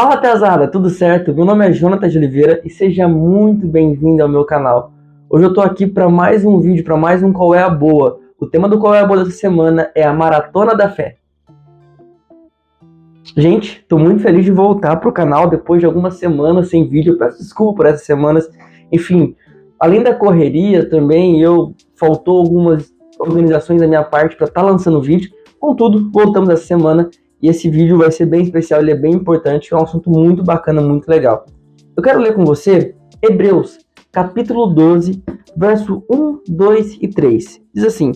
Fala, Piazada, tudo certo? Meu nome é Jonathan de Oliveira e seja muito bem-vindo ao meu canal. Hoje eu tô aqui para mais um vídeo, para mais um Qual é a Boa. O tema do Qual é a Boa dessa semana é a Maratona da Fé. Gente, tô muito feliz de voltar pro canal depois de algumas semanas sem vídeo. Eu peço desculpa por essas semanas. Enfim, além da correria também, faltou algumas organizações da minha parte para estar lançando vídeo. Contudo, voltamos essa semana. E esse vídeo vai ser bem especial, ele é bem importante, é um assunto muito bacana, muito legal. Eu quero ler com você Hebreus, capítulo 12, verso 1, 2 e 3. Diz assim: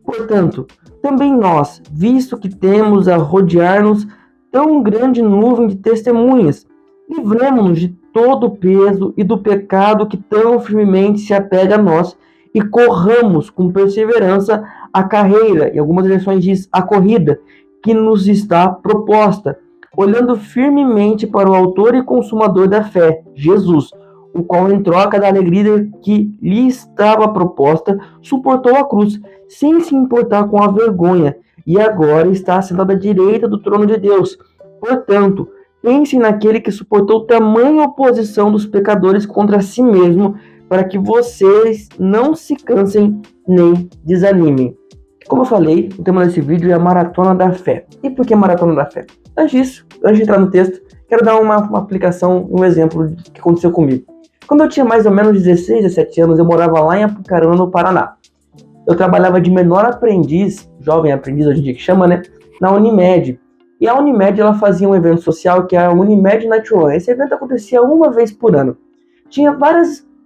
portanto, também nós, visto que temos a rodear-nos tão grande nuvem de testemunhas, livremo-nos de todo o peso e do pecado que tão firmemente se apega a nós e corramos com perseverança a carreira, em algumas versões diz a corrida, que nos está proposta, olhando firmemente para o autor e consumador da fé, Jesus, o qual, em troca da alegria que lhe estava proposta, suportou a cruz, sem se importar com a vergonha, e agora está sentado à direita do trono de Deus. Portanto, pense naquele que suportou tamanha oposição dos pecadores contra si mesmo, para que vocês não se cansem nem desanimem. Como eu falei, o tema desse vídeo é a Maratona da Fé. E por que Maratona da Fé? Antes de entrar no texto, quero dar uma aplicação, um exemplo do que aconteceu comigo. Quando eu tinha mais ou menos 16, 17 anos, eu morava lá em Apucarana, no Paraná. Eu trabalhava de menor aprendiz, jovem aprendiz hoje em dia que chama, né? Na Unimed. E a Unimed, ela fazia um evento social que era a Unimed Night Run. Esse evento acontecia uma vez por ano.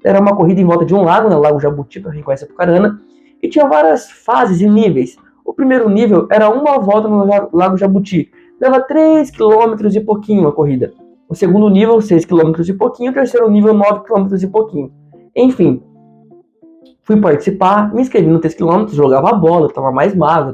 Era uma corrida em volta de um lago, né? O Lago Jabuti, para quem conhece Apucarana. E tinha várias fases e níveis. O primeiro nível era uma volta no Lago Jabuti. Dava 3 km e pouquinho a corrida. O segundo nível, 6 km e pouquinho. O terceiro nível, 9 km e pouquinho. Enfim, fui participar, me inscrevi no 3 km, jogava bola, estava mais magro,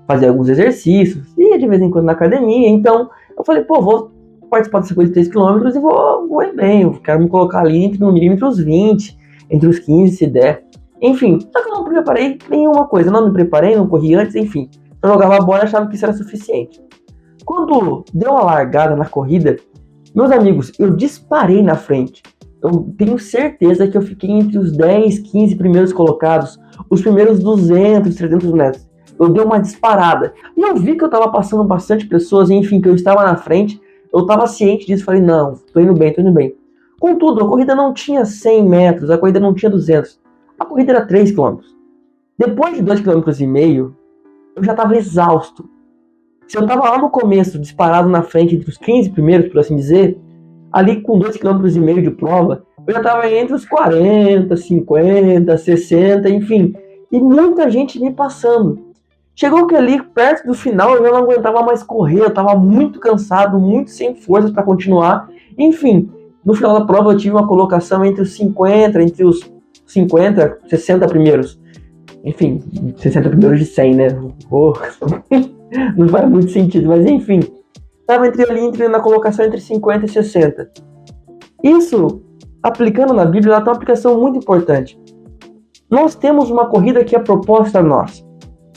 fazia alguns exercícios, ia de vez em quando na academia. Então, eu falei, vou participar dessa coisa de 3 km e vou ir bem. Eu quero me colocar ali no mínimo entre os 20, entre os 15, se der. Enfim, só que eu não preparei nenhuma coisa, não me preparei, não corri antes, enfim. Eu jogava a bola e achava que isso era suficiente. Quando deu a largada na corrida, meus amigos, eu disparei na frente. Eu tenho certeza que eu fiquei entre os 10, 15 primeiros colocados, os primeiros 200, 300 metros. Eu dei uma disparada. E eu vi que eu estava passando bastante pessoas, enfim, que eu estava na frente. Eu estava ciente disso, falei, não, tô indo bem. Contudo, a corrida não tinha 100 metros, a corrida não tinha 200. A corrida era 3 km. Depois de 2,5 km, eu já estava exausto. Se eu estava lá no começo, disparado na frente entre os 15 primeiros, por assim dizer, ali com 2,5 km de prova, eu já estava entre os 40, 50, 60, enfim. E muita gente me passando. Chegou que ali, perto do final, eu já não aguentava mais correr, eu estava muito cansado, muito sem forças para continuar. Enfim, no final da prova eu tive uma colocação entre os 50, 60 primeiros. Enfim, 60 primeiros de 100, né? Não faz muito sentido, mas enfim. Estava entre na colocação entre 50 e 60. Isso, aplicando na Bíblia, ela tem uma aplicação muito importante. Nós temos uma corrida que é proposta a nós.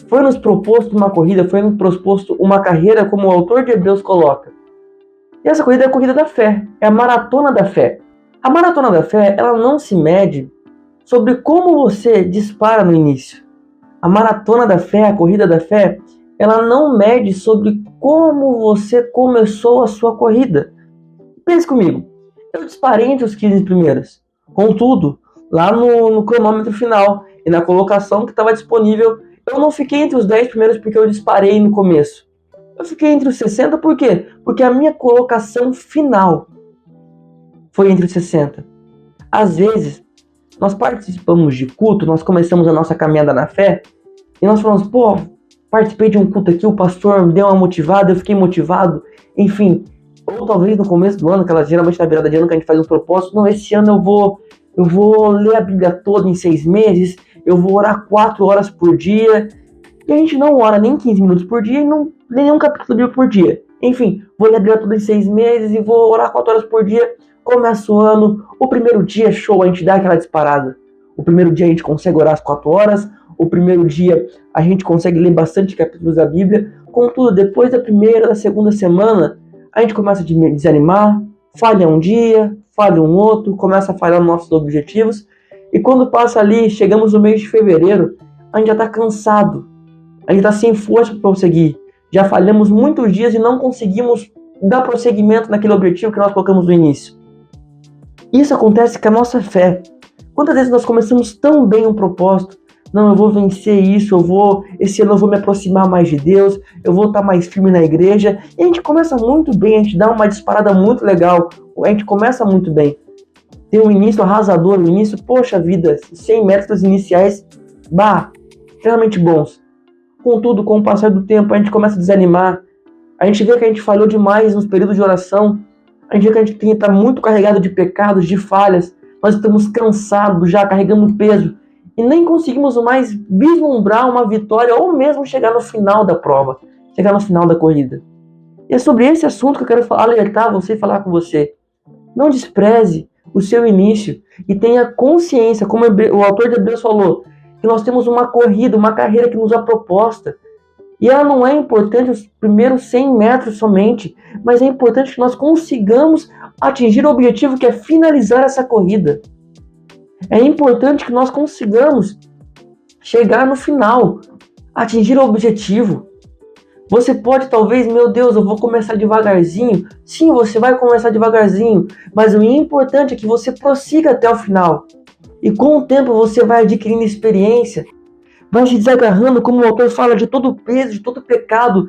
Foi nos proposto uma corrida, foi nos proposto uma carreira, como o autor de Hebreus coloca. E essa corrida é a corrida da fé, é a maratona da fé. A maratona da fé, ela não se mede sobre como você dispara no início. A maratona da fé, a corrida da fé, ela não mede sobre como você começou a sua corrida. Pense comigo, eu disparei entre os 15 primeiros. Contudo, lá no cronômetro final e na colocação que estava disponível, eu não fiquei entre os 10 primeiros porque eu disparei no começo. Eu fiquei entre os 60 por quê? Porque a minha colocação final foi entre os 60. Às vezes, nós participamos de culto, nós começamos a nossa caminhada na fé, e nós falamos, participei de um culto aqui, o pastor me deu uma motivada, eu fiquei motivado, enfim. Ou talvez no começo do ano, geralmente na virada de ano que a gente faz um propósito, não, esse ano eu vou ler a Bíblia toda em 6 meses, eu vou orar 4 horas por dia, e a gente não ora nem 15 minutos por dia e não lê nenhum capítulo da Bíblia por dia. Enfim, vou ler a Bíblia toda em 6 meses e vou orar 4 horas por dia. Começa o ano, o primeiro dia, show, a gente dá aquela disparada. O primeiro dia a gente consegue orar as 4 horas, o primeiro dia a gente consegue ler bastante capítulos da Bíblia. Contudo, depois da primeira, da segunda semana, a gente começa a desanimar, falha um dia, falha um outro, começa a falhar nos nossos objetivos, e quando passa ali, chegamos no mês de fevereiro, a gente já está cansado, a gente está sem força para prosseguir, já falhamos muitos dias e não conseguimos dar prosseguimento naquele objetivo que nós colocamos no início. Isso acontece com a nossa fé. Quantas vezes nós começamos tão bem um propósito, não, eu vou vencer isso, esse ano eu vou me aproximar mais de Deus, eu vou estar mais firme na igreja, e a gente começa muito bem, a gente dá uma disparada muito legal, a gente começa muito bem. Tem um início arrasador, um início, poxa vida, 100 metros iniciais, extremamente bons. Contudo, com o passar do tempo, a gente começa a desanimar, a gente vê que a gente falhou demais nos períodos de oração, a gente vê que a gente está muito carregado de pecados, de falhas, nós estamos cansados já, carregando peso, e nem conseguimos mais vislumbrar uma vitória ou mesmo chegar no final da prova, chegar no final da corrida. E é sobre esse assunto que eu quero alertar você e falar com você. Não despreze o seu início e tenha consciência, como o autor de Hebreus falou, que nós temos uma corrida, uma carreira que nos é proposta. E ela não é importante os primeiros 100 metros somente, mas é importante que nós consigamos atingir o objetivo que é finalizar essa corrida. É importante que nós consigamos chegar no final, atingir o objetivo. Você pode talvez, meu Deus, eu vou começar devagarzinho. Sim, você vai começar devagarzinho, mas o importante é que você prossiga até o final. E com o tempo você vai adquirindo experiência, vai se desagarrando, como o autor fala, de todo o peso, de todo o pecado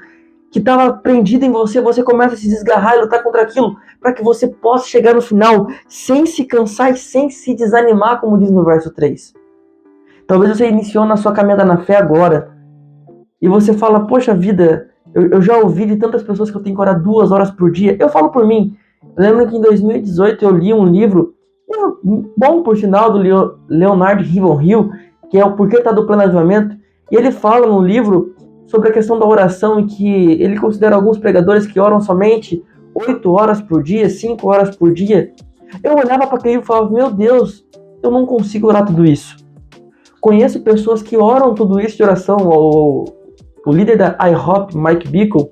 que estava prendido em você, você começa a se desgarrar e lutar contra aquilo, para que você possa chegar no final sem se cansar e sem se desanimar, como diz no verso 3. Talvez você iniciou na sua caminhada na fé agora, e você fala, poxa vida, eu já ouvi de tantas pessoas que eu tenho que orar 2 horas por dia. Eu falo por mim. Eu lembro que em 2018 eu li um livro bom, por sinal, do Leonard Ravenhill, que é o Porquê Tá do Planejamento, e ele fala no livro sobre a questão da oração, em que ele considera alguns pregadores que oram somente 8 horas por dia, 5 horas por dia. Eu olhava para aquele livro e falava, meu Deus, eu não consigo orar tudo isso. Conheço pessoas que oram tudo isso de oração. O líder da IHOP, Mike Bickle,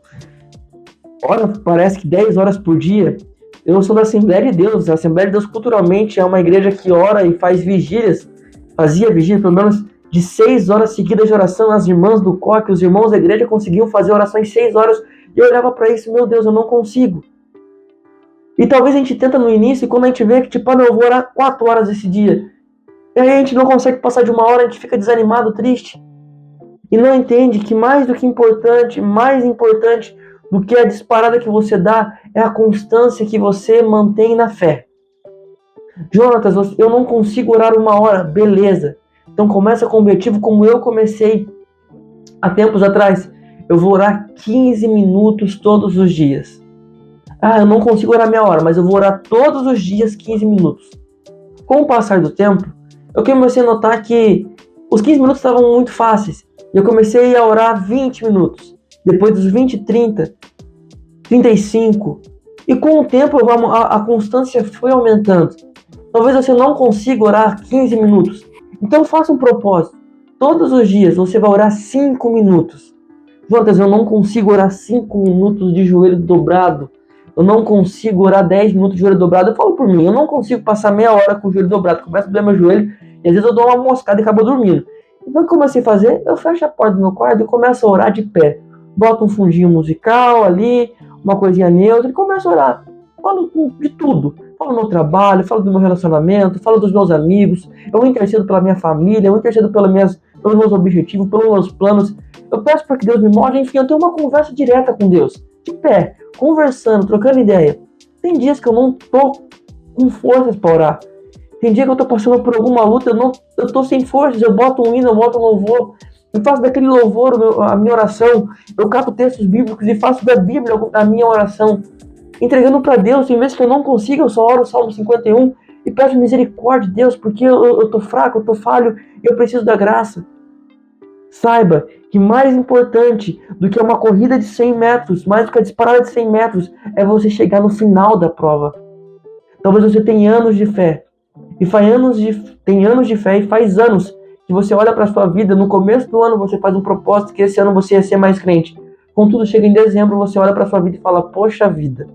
ora, parece que 10 horas por dia. Eu sou da Assembleia de Deus. A Assembleia de Deus culturalmente é uma igreja que ora e faz vigílias, fazia vigília pelo menos de 6 horas seguidas de oração. As irmãs do COC, os irmãos da igreja conseguiam fazer orações 6 horas, e eu olhava para isso, meu Deus, eu não consigo. E talvez a gente tenta no início, e quando a gente vê que tipo, eu vou orar 4 horas esse dia, e aí a gente não consegue passar de 1 hora, a gente fica desanimado, triste, e não entende que mais importante do que a disparada que você dá é a constância que você mantém na fé. Jonatas, eu não consigo orar 1 hora, beleza. Então começa com o objetivo como eu comecei há tempos atrás. Eu vou orar 15 minutos todos os dias. Eu não consigo orar meia hora, mas eu vou orar todos os dias 15 minutos. Com o passar do tempo, eu comecei a notar que os 15 minutos estavam muito fáceis. Eu comecei a orar 20 minutos. Depois dos 20, 30, 35. E com o tempo a constância foi aumentando. Talvez você não consiga orar 15 minutos. Então faça um propósito. Todos os dias você vai orar 5 minutos. Jonas, eu não consigo orar 5 minutos de joelho dobrado. Eu não consigo orar 10 minutos de joelho dobrado. Eu falo por mim, eu não consigo passar meia hora com o joelho dobrado. Começa a doer meu joelho e às vezes eu dou uma moscada e acabo dormindo. Então o que eu comecei a fazer? Eu fecho a porta do meu quarto e começo a orar de pé. Boto um fundinho musical ali, uma coisinha neutra e começo a orar. Falo de tudo. Falo do meu trabalho, falo do meu relacionamento, falo dos meus amigos. Eu intercedo pela minha família, eu intercedo pelos meus objetivos, pelos meus planos. Eu peço para que Deus me molde. Enfim, eu tenho uma conversa direta com Deus. De pé, conversando, trocando ideia. Tem dias que eu não tô com forças para orar. Tem dia que eu tô passando por alguma luta, eu tô sem forças. Eu boto um hino, eu boto um louvor. Eu faço daquele louvor a minha oração. Eu cato textos bíblicos e faço da Bíblia a minha oração. Entregando para Deus, em vez que eu não consiga, eu só oro o Salmo 51 e peço misericórdia de Deus, porque eu tô fraco, eu tô falho e eu preciso da graça. Saiba que mais importante do que uma corrida de 100 metros, mais do que a disparada de 100 metros, é você chegar no final da prova. Talvez você tenha anos de fé, tem anos de fé e faz anos que você olha para a sua vida, no começo do ano você faz um propósito que esse ano você ia ser mais crente. Contudo, chega em dezembro, você olha para a sua vida e fala, poxa vida,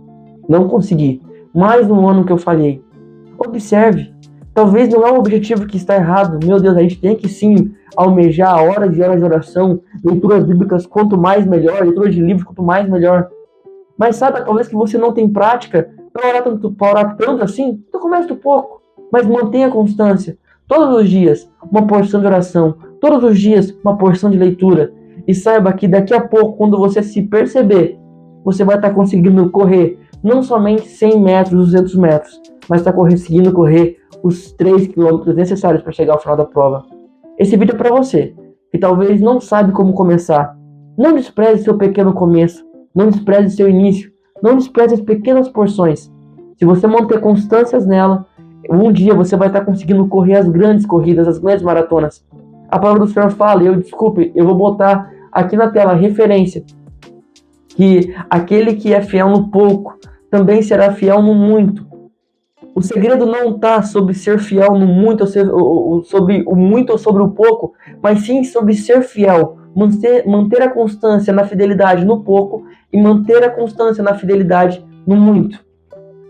não consegui. Mais um ano que eu falhei. Observe. Talvez não é o objetivo que está errado. Meu Deus, a gente tem que sim almejar horas e horas de oração, leituras bíblicas, quanto mais melhor, leituras de livros, quanto mais melhor. Mas sabe, talvez que você não tem prática para orar tanto assim, então comece do pouco, mas mantenha a constância. Todos os dias, uma porção de oração. Todos os dias, uma porção de leitura. E saiba que daqui a pouco, quando você se perceber, você vai estar conseguindo correr não somente 100 metros, 200 metros, mas está conseguindo correr os 3 quilômetros necessários para chegar ao final da prova. Esse vídeo é para você, que talvez não sabe como começar. Não despreze seu pequeno começo, não despreze seu início, não despreze as pequenas porções. Se você manter constâncias nela, um dia você vai estar conseguindo correr as grandes corridas, as grandes maratonas. A palavra do Senhor fala, eu vou botar aqui na tela a referência, que aquele que é fiel no pouco também será fiel no muito. O segredo não está sobre ser fiel no muito, sobre o muito ou sobre o pouco, mas sim sobre ser fiel, manter a constância na fidelidade no pouco e manter a constância na fidelidade no muito.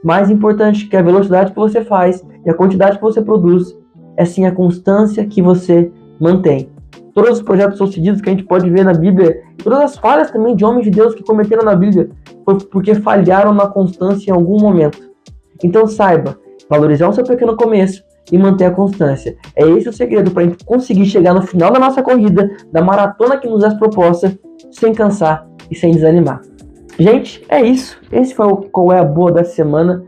Mais importante que a velocidade que você faz e a quantidade que você produz, é sim a constância que você mantém. Todos os projetos sucedidos que a gente pode ver na Bíblia, todas as falhas também de homens de Deus que cometeram na Bíblia, foi porque falharam na constância em algum momento. Então saiba, valorizar o seu pequeno começo e manter a constância. É esse o segredo para a gente conseguir chegar no final da nossa corrida, da maratona que nos é proposta, sem cansar e sem desanimar. Gente, é isso. Esse foi o Qual é a Boa da semana.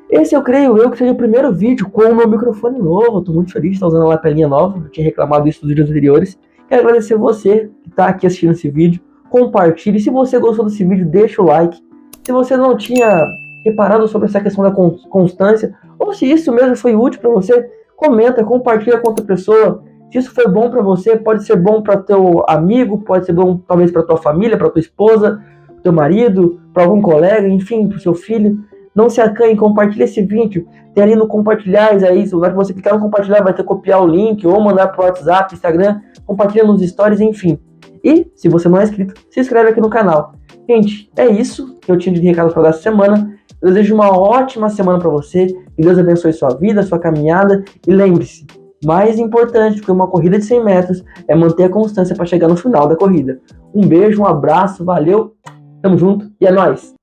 Esse eu creio que seja o primeiro vídeo com o meu microfone novo. Estou muito feliz de estar usando a lapelinha nova. Eu tinha reclamado isso nos vídeos anteriores. Quero agradecer você que está aqui assistindo esse vídeo. Compartilhe. Se você gostou desse vídeo, deixa o like. Se você não tinha reparado sobre essa questão da constância, ou se isso mesmo foi útil para você, comenta, compartilha com outra pessoa. Se isso foi bom para você, pode ser bom para teu amigo, pode ser bom talvez para tua família, para tua esposa, pro teu marido, para algum colega, enfim, para o seu filho. Não se acanhe, compartilhe esse vídeo. Tem ali no compartilhar, aí, se você clicar no compartilhar, vai ter que copiar o link ou mandar para o WhatsApp, Instagram, compartilha nos stories, enfim. E, se você não é inscrito, se inscreve aqui no canal. Gente, é isso que eu tinha de recado para dar essa semana. Eu desejo uma ótima semana para você. Que Deus abençoe sua vida, sua caminhada. E lembre-se, mais importante do que uma corrida de 100 metros é manter a constância para chegar no final da corrida. Um beijo, um abraço, valeu, tamo junto e é nóis!